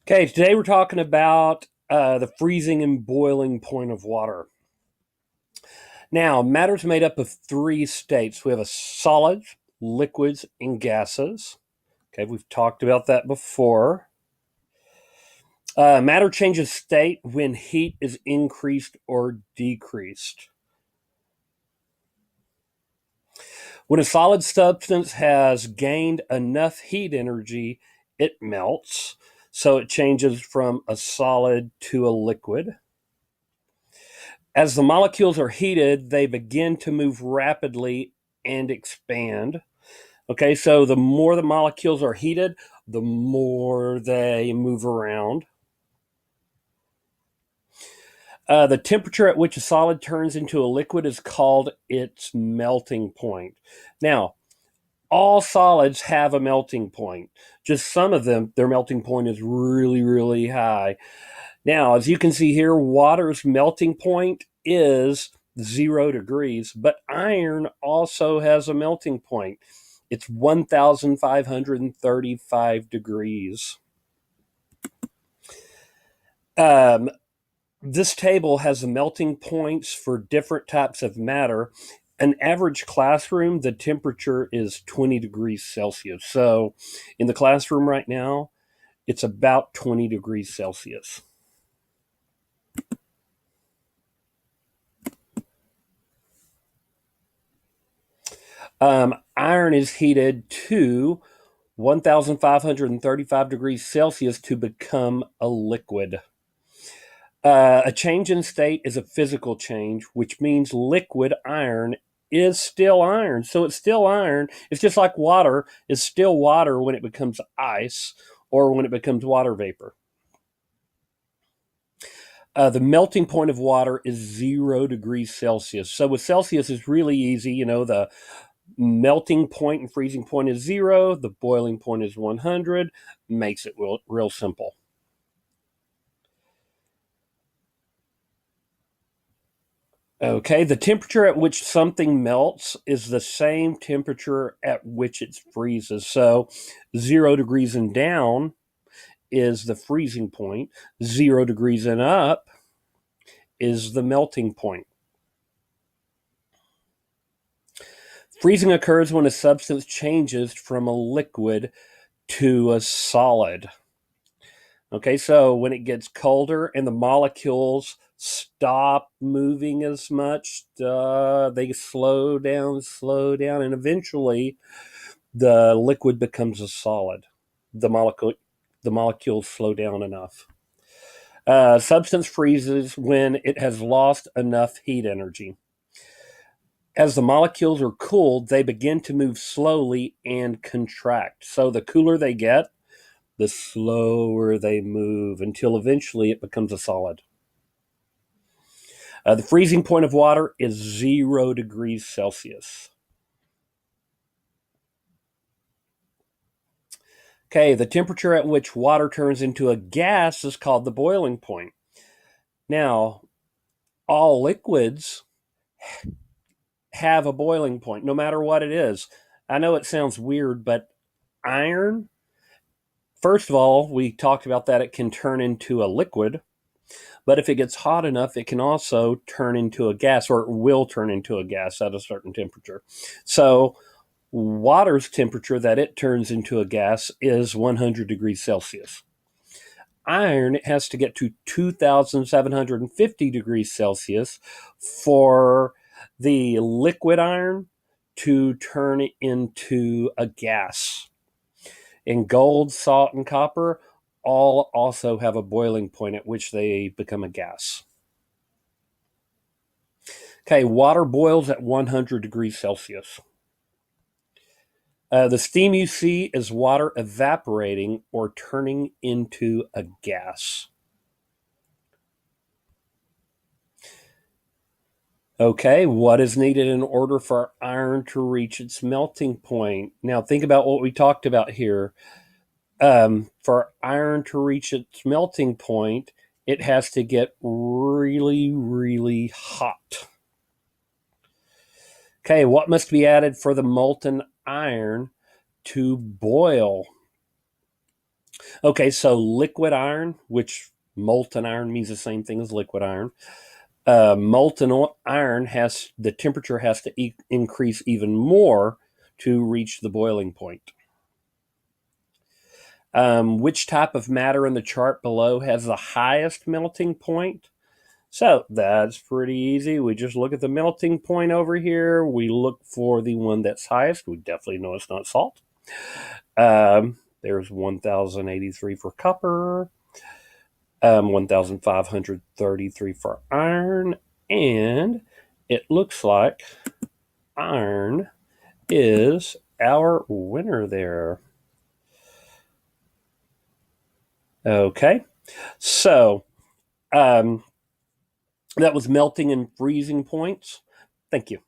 Okay, today we're talking about the freezing and boiling point of water. Now, matter is made up of three states. We have a solids, liquids, and gases. Okay, we've talked about that before. Matter changes state when heat is increased or decreased. When a solid substance has gained enough heat energy, it melts. So it changes from a solid to a liquid. As the molecules are heated, they begin to move rapidly and expand. Okay, so the more the molecules are heated, the more they move around. The temperature at which a solid turns into a liquid is called its melting point. Now, all solids have a melting point. Just some of them, their melting point is really, really high. Now, as you can see here, water's melting point is 0 degrees, but iron also has a melting point. It's 1,535 degrees. Um, this table has the melting points for different types of matter. An average classroom, the temperature is 20 degrees Celsius. So in the classroom right now, it's about 20 degrees Celsius. Iron is heated to 1,535 degrees Celsius to become a liquid. A change in state is a physical change, which means liquid iron is still iron. So it's still iron. It's just like water is still water when it becomes ice or when it becomes water vapor. The melting point of water is 0 degrees Celsius. So with Celsius, it's really easy. You know, the melting point and freezing point is 0. The boiling point is 100. Makes it real simple. Okay, the temperature at which something melts is the same temperature at which it freezes. So 0 degrees and down is the freezing point. 0 degrees and up is the melting point. Freezing occurs when a substance changes from a liquid to a solid. Okay, so when it gets colder and the molecules stop moving as much, they slow down, and eventually the liquid becomes a solid. The molecule, the molecules slow down enough. Substance freezes when it has lost enough heat energy. As the molecules are cooled, they begin to move slowly and contract. So the cooler they get, the slower they move until eventually it becomes a solid. The freezing point of water is 0 degrees Celsius. Okay, the temperature at which water turns into a gas is called the boiling point. Now, all liquids have a boiling point, no matter what it is. I know it sounds weird, but iron, first of all, we talked about that it can turn into a liquid. But if it gets hot enough, it can also turn into a gas, or it will turn into a gas at a certain temperature. So, water's temperature that it turns into a gas is 100 degrees Celsius. Iron, it has to get to 2,750 degrees Celsius for the liquid iron to turn into a gas. And gold, salt, and copper all also have a boiling point at which they become a gas. Okay, water boils at 100 degrees Celsius. The steam you see is water evaporating or turning into a gas. Okay, what is needed in order for iron to reach its melting point? Now, think about what we talked about here. For iron to reach its melting point, it has to get really, really hot. Okay, what must be added for the molten iron to boil? Okay, so liquid iron, which molten iron means the same thing as liquid iron. Molten iron the temperature has to increase even more to reach the boiling point. Which type of matter in the chart below has the highest melting point? So that's pretty easy. We just look at the melting point over here. We look for the one that's highest. We definitely know it's not salt. There's 1,083 for copper, 1,533 for iron, and it looks like iron is our winner there. Okay, so that was melting and freezing points. Thank you.